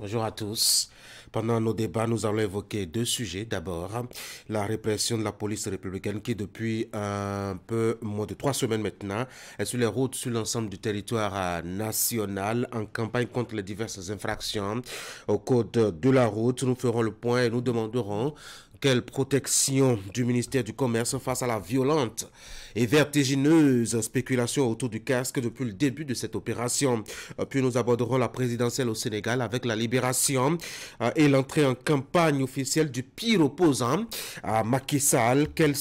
Bonjour à tous. Pendant nos débats, nous allons évoquer deux sujets. D'abord, la répression de la police républicaine qui, depuis un peu moins de 3 semaines maintenant, est sur les routes sur l'ensemble du territoire national en campagne contre les diverses infractions au code de la route. Nous ferons le point et nous demanderons quelle protection du ministère du Commerce face à la violente et vertigineuse spéculation autour du casque depuis le début de cette opération. Puis nous aborderons la présidentielle au Sénégal avec la libération et l'entrée en campagne officielle du pire opposant à Macky Sall. Quels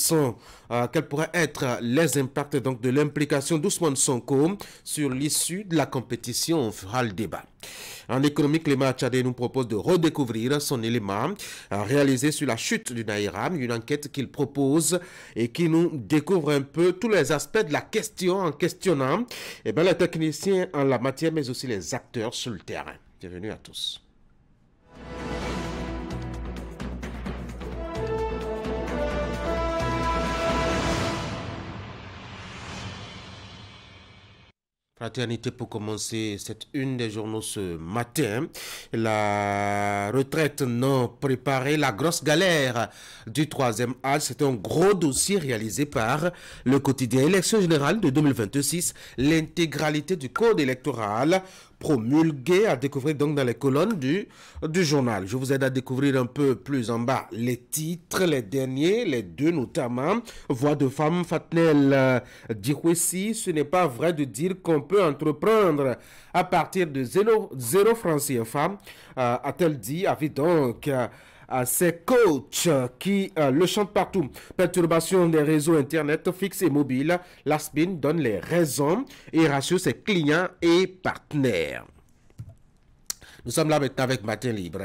pourraient être les impacts donc de l'implication d'Ousmane Sonko sur l'issue de la compétition? On fera le débat. En économie, Clément Tchadé nous propose de redécouvrir son élément réalisé sur la chute du Naira, une enquête qu'il propose et qui nous découvre un peu tous les aspects de la question en questionnant les techniciens en la matière, mais aussi les acteurs sur le terrain. Bienvenue à tous. Fraternité pour commencer cette une des journaux ce matin. La retraite non préparée, la grosse galère du troisième âge. C'est un gros dossier réalisé par le quotidien Élection générale de 2026. L'intégralité du code électoral promulgué à découvrir donc dans les colonnes du journal. Je vous aide à découvrir un peu plus en bas les titres, les derniers, les deux notamment. Voix de femme, Fatnel Dikwesi, ce n'est pas vrai de dire qu'on peut entreprendre à partir de 0 francs CFA, a-t-elle dit, avis donc à ces coachs qui le chantent partout. Perturbation des réseaux Internet fixes et mobiles. La SPIN donne les raisons et rassure ses clients et partenaires. Nous sommes là maintenant avec Matin Libre.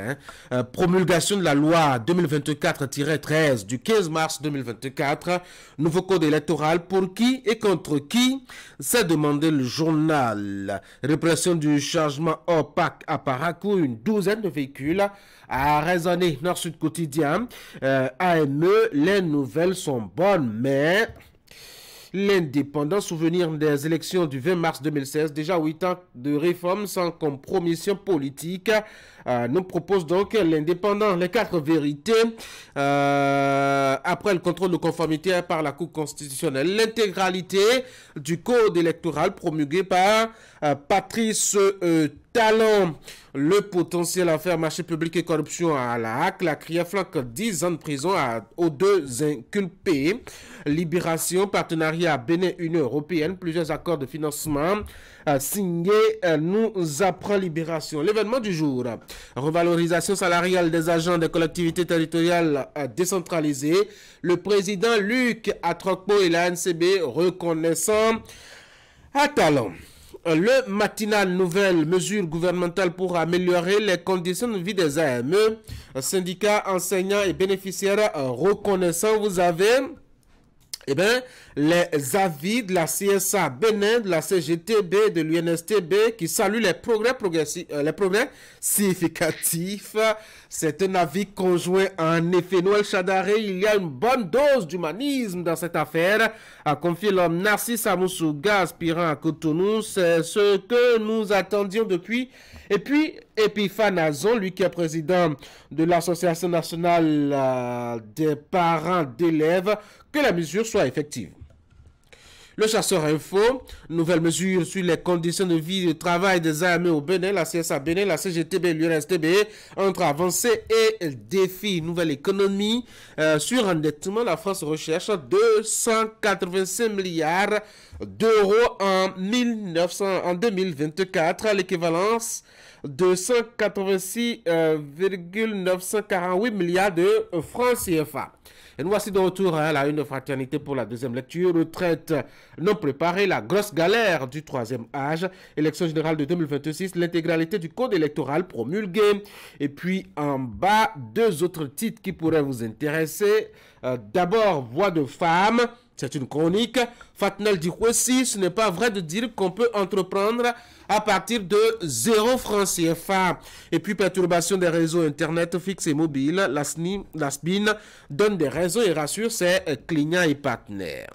Promulgation de la loi 2024-13 du 15 mars 2024. Nouveau code électoral pour qui et contre qui? C'est demandé le journal. Répression du chargement opaque à Parakou. Une douzaine de véhicules a raisonné Nord-Sud Quotidien. AME, les nouvelles sont bonnes, mais... L'indépendant, souvenir des élections du 20 mars 2016, déjà 8 ans de réforme sans compromission politique, nous propose donc l'indépendant, les 4 vérités, après le contrôle de conformité par la Cour constitutionnelle, l'intégralité du code électoral promulgué par Patrice Talon. Le potentiel à faire marché public et corruption à la HAC, la CRIA flanque 10 ans de prison aux 2 inculpés. Libération, partenariat Bénin-Union européenne, plusieurs accords de financement signés, nous apprend Libération. L'événement du jour, revalorisation salariale des agents des collectivités territoriales décentralisées. Le président Luc Atrokpo et la NCB reconnaissant à Talon. Le matinal, nouvelle mesure gouvernementale pour améliorer les conditions de vie des AME, syndicats, enseignants et bénéficiaires reconnaissants. Vous avez les avis de la CSA Bénin, de la CGTB, de l'UNSTB qui saluent les progrès significatifs. C'est un avis conjoint. En effet, Noël Chadaré, il y a une bonne dose d'humanisme dans cette affaire, a confié l'homme Narcisse Amoussouga, aspirant à Cotonou. C'est ce que nous attendions depuis. Et puis, Epiphane Azon, lui qui est président de l'Association nationale des parents d'élèves, que la mesure soit effective. Le Chasseur Info, nouvelle mesure sur les conditions de vie et de travail des AME au Bénin, la CSA Bénin, la CGTB, l'UNSTB, entre avancées et défis. Nouvelle économie, sur endettement, la France recherche 285 milliards d'euros en 2024, à l'équivalence de 186,948 milliards de francs CFA. Et nous voici de retour à la une de Fraternité pour la deuxième lecture. Retraite non préparée, la grosse galère du troisième âge. Élection générale de 2026, l'intégralité du code électoral promulgué. Et puis en bas, 2 autres titres qui pourraient vous intéresser. D'abord, voix de femme. C'est une chronique. Fatnel Dikwesi, ce n'est pas vrai de dire qu'on peut entreprendre à partir de 0 francs CFA. Et puis, perturbation des réseaux Internet fixes et mobiles. La SPIN donne des raisons et rassure ses clients et partenaires.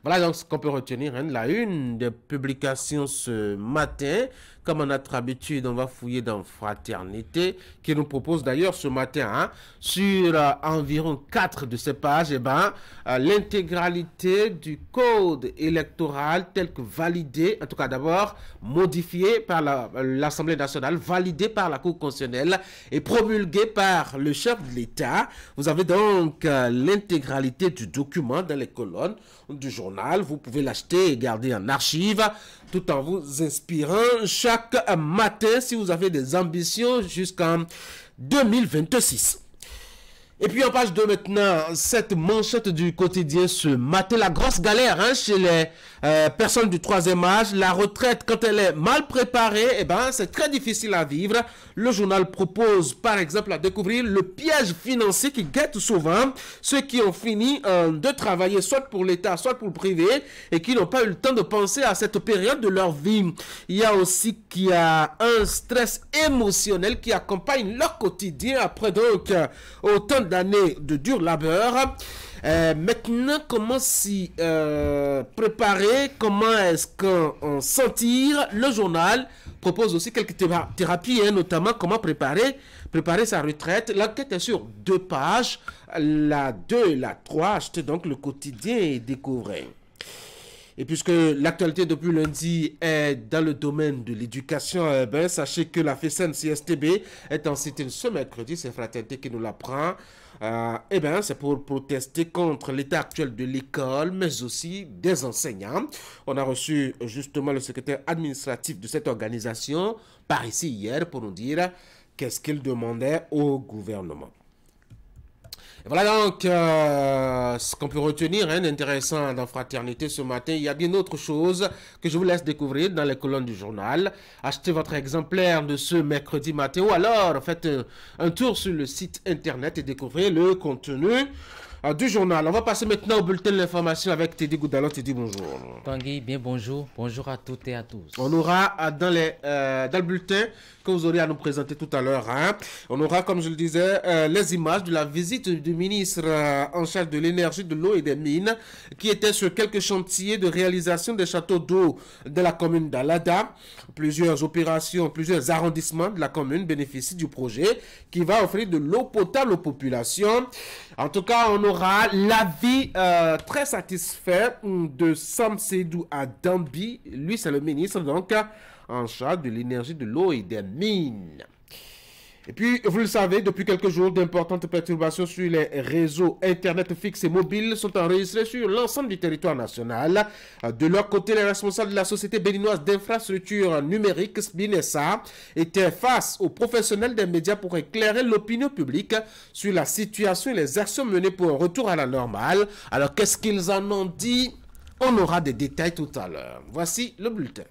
Voilà donc ce qu'on peut retenir, hein, la une des publications ce matin. comme à notre habitude, on va fouiller dans Fraternité, qui nous propose d'ailleurs ce matin, hein, sur environ 4 de ces pages, l'intégralité du code électoral tel que validé, en tout cas d'abord modifié par l'Assemblée nationale, validé par la Cour constitutionnelle et promulgué par le chef de l'État. Vous avez donc l'intégralité du document dans les colonnes du journal. Vous pouvez l'acheter et garder en archive tout en vous inspirant chaque matin si vous avez des ambitions jusqu'en 2026. Et puis en page 2 maintenant, cette manchette du quotidien ce matin, la grosse galère chez les personnes du troisième âge. La retraite, quand elle est mal préparée, c'est très difficile à vivre. Le journal propose par exemple à découvrir le piège financier qui guette souvent ceux qui ont fini de travailler soit pour l'État, soit pour le privé et qui n'ont pas eu le temps de penser à cette période de leur vie. Il y a aussi qu'il y a un stress émotionnel qui accompagne leur quotidien après donc autant d'années de dur labeur. Maintenant, comment s'y préparer, comment est-ce qu'on s'en tire? Le journal propose aussi quelques thérapies, notamment comment préparer sa retraite. L'enquête est sur 2 pages, la 2 et la 3. Achetez donc le quotidien et découvrez. Et puisque l'actualité depuis lundi est dans le domaine de l'éducation, sachez que la FESEN-CSTB est en cité ce mercredi, c'est Fraternité qui nous l'apprend. C'est pour protester contre l'état actuel de l'école, mais aussi des enseignants. On a reçu justement le secrétaire administratif de cette organisation par ici hier pour nous dire qu'est-ce qu'il demandait au gouvernement. Et voilà donc ce qu'on peut retenir d'intéressant dans Fraternité ce matin. Il y a bien autre chose que je vous laisse découvrir dans les colonnes du journal. Achetez votre exemplaire de ce mercredi matin ou alors faites un tour sur le site internet et découvrez le contenu du journal. On va passer maintenant au bulletin de l'information avec Teddy Goudalon. Teddy, bonjour. Tanguy, bien bonjour. Bonjour à toutes et à tous. On aura dans le bulletin que vous aurez à nous présenter tout à l'heure. On aura, comme je le disais, les images de la visite du ministre en charge de l'énergie, de l'eau et des mines qui était sur quelques chantiers de réalisation des châteaux d'eau de la commune d'Alada. Plusieurs opérations, plusieurs arrondissements de la commune bénéficient du projet qui va offrir de l'eau potable aux populations. En tout cas, on aura l'avis très satisfait de Sam Seydou à Dambi. Lui, c'est le ministre donc en charge de l'énergie, de l'eau et des mines. Et puis, vous le savez, depuis quelques jours, d'importantes perturbations sur les réseaux Internet fixes et mobiles sont enregistrées sur l'ensemble du territoire national. De leur côté, les responsables de la Société béninoise d'infrastructures numériques, SBINESA, étaient face aux professionnels des médias pour éclairer l'opinion publique sur la situation et les actions menées pour un retour à la normale. Alors, qu'est-ce qu'ils en ont dit? On aura des détails tout à l'heure. Voici le bulletin.